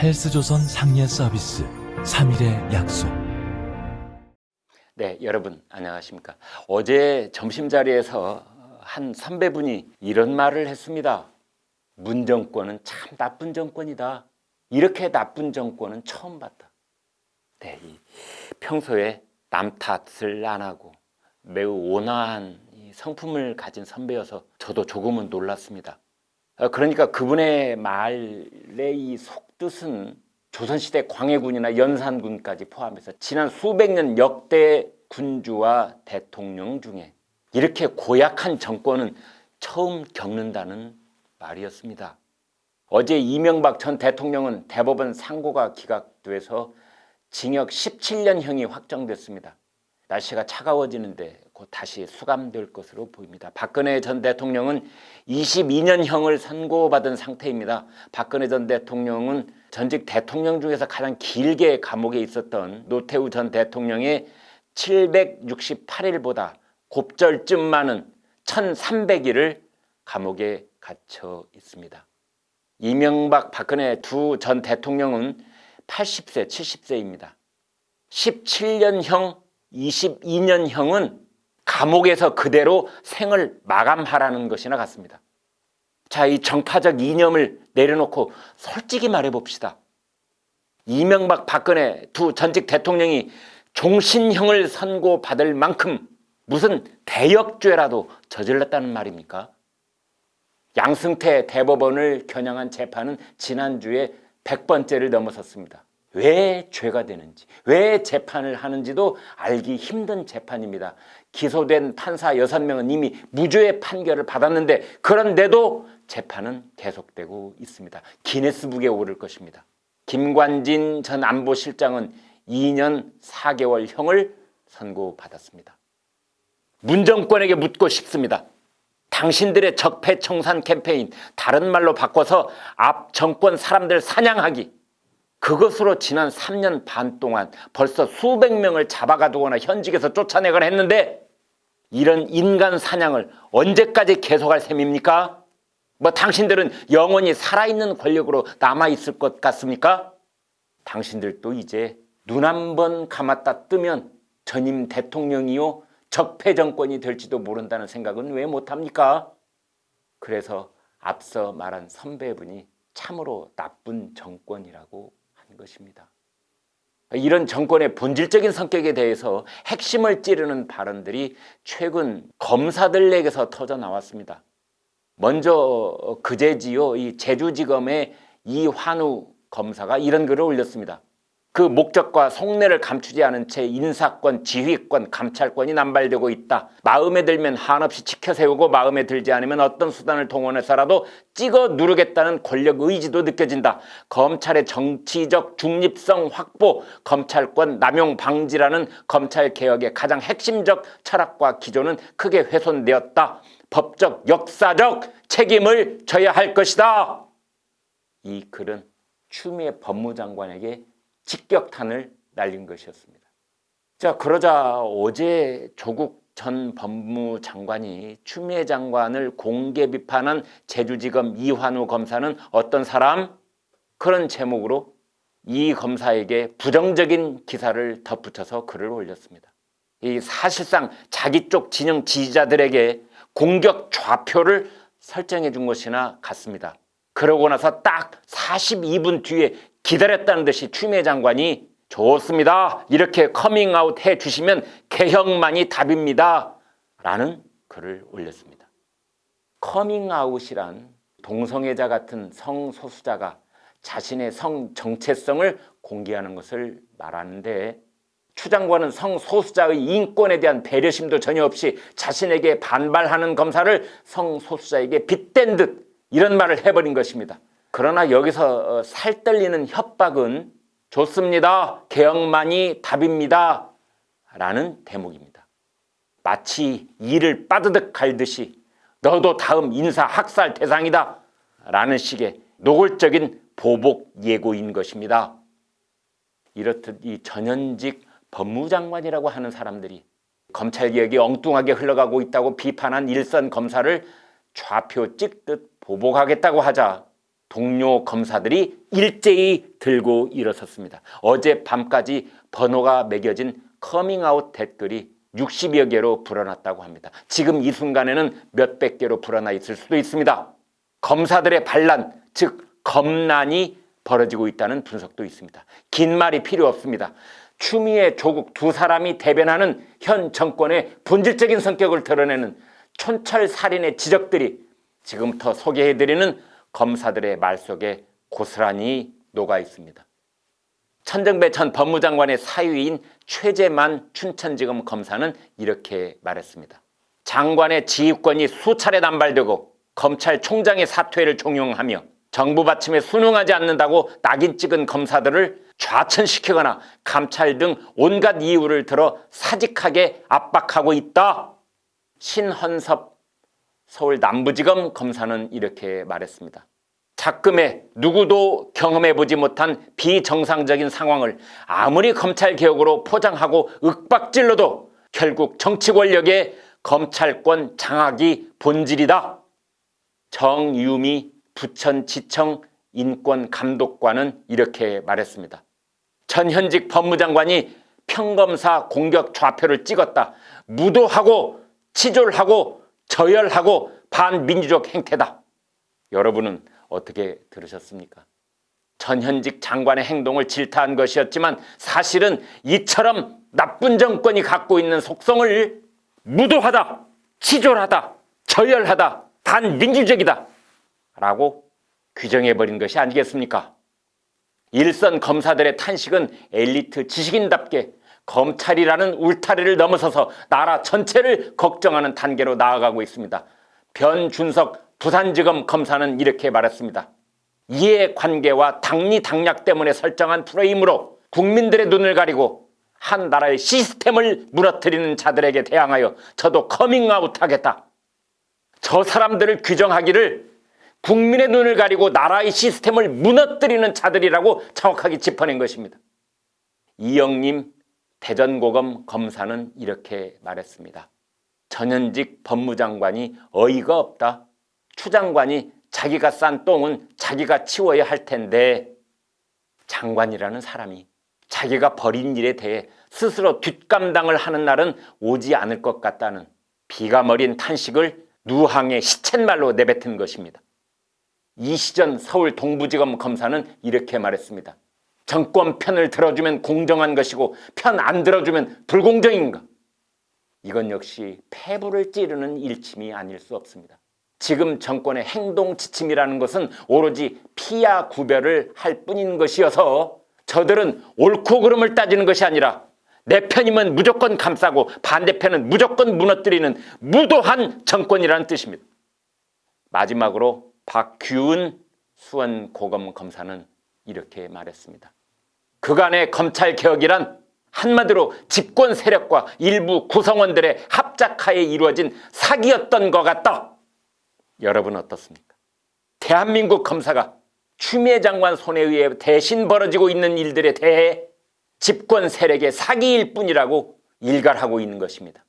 헬스조선 상례 서비스 3일의 약속. 네, 여러분 안녕하십니까. 어제 점심자리에서 한 선배분이 이런 말을 했습니다. 문 정권은 참 나쁜 정권이다. 이렇게 나쁜 정권은 처음 봤다. 네, 평소에 남 탓을 안 하고 매우 온화한 성품을 가진 선배여서 저도 조금은 놀랐습니다. 그러니까 그분의 말의 이 속뜻은 조선시대 광해군이나 연산군까지 포함해서 지난 수백 년 역대 군주와 대통령 중에 이렇게 고약한 정권은 처음 겪는다는 말이었습니다. 어제 이명박 전 대통령은 대법원 상고가 기각돼서 징역 17년형이 확정됐습니다. 날씨가 차가워지는데 곧 다시 수감될 것으로 보입니다. 박근혜 전 대통령은 22년형을 선고받은 상태입니다. 박근혜 전 대통령은 전직 대통령 중에서 가장 길게 감옥에 있었던 노태우 전 대통령의 768일보다 곱절쯤 많은 1300일을 감옥에 갇혀 있습니다. 이명박, 박근혜 두 전 대통령은 80세, 70세입니다. 17년형, 22년형은 감옥에서 그대로 생을 마감하라는 것이나 같습니다. 자, 이 정파적 이념을 내려놓고 솔직히 말해봅시다. 이명박, 박근혜 두 전직 대통령이 종신형을 선고받을 만큼 무슨 대역죄라도 저질렀다는 말입니까? 양승태 대법원을 겨냥한 재판은 지난주에 100번째를 넘어섰습니다. 왜 죄가 되는지, 왜 재판을 하는지도 알기 힘든 재판입니다. 기소된 판사 6명은 이미 무죄의 판결을 받았는데 그런데도 재판은 계속되고 있습니다. 기네스북에 오를 것입니다. 김관진 전 안보실장은 2년 4개월형을 선고받았습니다. 문정권에게 묻고 싶습니다. 당신들의 적폐청산 캠페인, 다른 말로 바꿔서 앞 정권 사람들 사냥하기, 그것으로 지난 3년 반 동안 벌써 수백 명을 잡아가두거나 현직에서 쫓아내거나 했는데 이런 인간 사냥을 언제까지 계속할 셈입니까? 뭐 당신들은 영원히 살아있는 권력으로 남아있을 것 같습니까? 당신들도 이제 눈 한 번 감았다 뜨면 전임 대통령이요 적폐 정권이 될지도 모른다는 생각은 왜 못합니까? 그래서 앞서 말한 선배분이 참으로 나쁜 정권이라고 한 것입니다. 이런 정권의 본질적인 성격에 대해서 핵심을 찌르는 발언들이 최근 검사들에게서 터져 나왔습니다. 먼저 그제지요, 이 제주지검의 이환우 검사가 이런 글을 올렸습니다. 그 목적과 속내를 감추지 않은 채 인사권, 지휘권, 감찰권이 남발되고 있다. 마음에 들면 한없이 지켜세우고 마음에 들지 않으면 어떤 수단을 동원해서라도 찍어 누르겠다는 권력 의지도 느껴진다. 검찰의 정치적 중립성 확보, 검찰권 남용 방지라는 검찰개혁의 가장 핵심적 철학과 기조는 크게 훼손되었다. 법적, 역사적 책임을 져야 할 것이다. 이 글은 추미애 법무장관에게 직격탄을 날린 것이었습니다. 자, 그러자 어제 조국 전 법무장관이 추미애 장관을 공개 비판한 제주지검 이환우 검사는 어떤 사람? 그런 제목으로 이 검사에게 부정적인 기사를 덧붙여서 글을 올렸습니다. 이 사실상 자기 쪽 진영 지지자들에게 공격 좌표를 설정해 준 것이나 같습니다. 그러고 나서 딱 42분 뒤에 기다렸다는 듯이 추미애 장관이 좋습니다. 이렇게 커밍아웃 해주시면 개혁만이 답입니다. 라는 글을 올렸습니다. 커밍아웃이란 동성애자 같은 성소수자가 자신의 성 정체성을 공개하는 것을 말하는데 추 장관은 성소수자의 인권에 대한 배려심도 전혀 없이 자신에게 반발하는 검사를 성소수자에게 빗댄 듯 이런 말을 해버린 것입니다. 그러나 여기서 살떨리는 협박은 좋습니다. 개혁만이 답입니다. 라는 대목입니다. 마치 이를 빠드득 갈듯이 너도 다음 인사 학살 대상이다. 라는 식의 노골적인 보복 예고인 것입니다. 이렇듯 이 전현직 법무장관이라고 하는 사람들이 검찰개혁이 엉뚱하게 흘러가고 있다고 비판한 일선 검사를 좌표 찍듯 보복하겠다고 하자 동료 검사들이 일제히 들고 일어섰습니다. 어젯밤까지 번호가 매겨진 커밍아웃 댓글이 60여 개로 불어났다고 합니다. 지금 이 순간에는 몇백 개로 불어나 있을 수도 있습니다. 검사들의 반란, 즉 검난이 벌어지고 있다는 분석도 있습니다. 긴 말이 필요 없습니다. 추미애, 조국 두 사람이 대변하는 현 정권의 본질적인 성격을 드러내는 촌철살인의 지적들이 지금부터 소개해드리는 검사들의 말 속에 고스란히 녹아 있습니다. 천정배 전 법무장관의 사위인 최재만 춘천지검 검사는 이렇게 말했습니다. 장관의 지휘권이 수차례 남발되고 검찰총장의 사퇴를 종용하며 정부 받침에 순응하지 않는다고 낙인 찍은 검사들을 좌천시키거나 감찰 등 온갖 이유를 들어 사직하게 압박하고 있다. 신헌섭 서울 남부지검 검사는 이렇게 말했습니다. 작금에 누구도 경험해보지 못한 비정상적인 상황을 아무리 검찰개혁으로 포장하고 윽박질러도 결국 정치 권력의 검찰권 장악이 본질이다. 정유미 부천지청 인권감독관은 이렇게 말했습니다. 전현직 법무장관이 평검사 공격 좌표를 찍었다. 무도하고 치졸하고 저열하고 반민주적 행태다. 여러분은 어떻게 들으셨습니까? 전현직 장관의 행동을 질타한 것이었지만 사실은 이처럼 나쁜 정권이 갖고 있는 속성을 무도하다, 치졸하다, 저열하다, 반민주적이다 라고 규정해버린 것이 아니겠습니까? 일선 검사들의 탄식은 엘리트 지식인답게 검찰이라는 울타리를 넘어서서 나라 전체를 걱정하는 단계로 나아가고 있습니다. 변준석 부산지검 검사는 이렇게 말했습니다. 이해관계와 당리당략 때문에 설정한 프레임으로 국민들의 눈을 가리고 한 나라의 시스템을 무너뜨리는 자들에게 대항하여 저도 커밍아웃하겠다. 저 사람들을 규정하기를 국민의 눈을 가리고 나라의 시스템을 무너뜨리는 자들이라고 정확하게 짚어낸 것입니다. 이영림 대전고검 검사는 이렇게 말했습니다. 전현직 법무장관이 어이가 없다. 추 장관이 자기가 싼 똥은 자기가 치워야 할 텐데 장관이라는 사람이 자기가 벌인 일에 대해 스스로 뒷감당을 하는 날은 오지 않을 것 같다는 비가 머린 탄식을 누항의 시쳇말로 내뱉은 것입니다. 이시전 서울 동부지검 검사는 이렇게 말했습니다. 정권 편을 들어주면 공정한 것이고 편 안 들어주면 불공정인가? 이건 역시 폐부를 찌르는 일침이 아닐 수 없습니다. 지금 정권의 행동 지침이라는 것은 오로지 피야 구별을 할 뿐인 것이어서 저들은 옳고 그름을 따지는 것이 아니라 내 편이면 무조건 감싸고 반대편은 무조건 무너뜨리는 무도한 정권이라는 뜻입니다. 마지막으로 박규은 수원고검 검사는 이렇게 말했습니다. 그간의 검찰개혁이란 한마디로 집권 세력과 일부 구성원들의 합작하에 이루어진 사기였던 것 같다. 여러분 어떻습니까? 대한민국 검사가 추미애 장관 손에 의해 대신 벌어지고 있는 일들에 대해 집권 세력의 사기일 뿐이라고 일갈하고 있는 것입니다.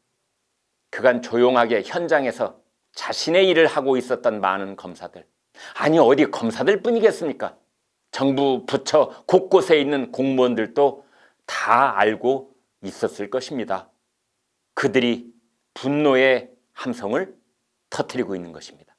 그간 조용하게 현장에서 자신의 일을 하고 있었던 많은 검사들, 아니 어디 검사들 뿐이겠습니까? 정부 부처 곳곳에 있는 공무원들도 다 알고 있었을 것입니다. 그들이 분노의 함성을 터뜨리고 있는 것입니다.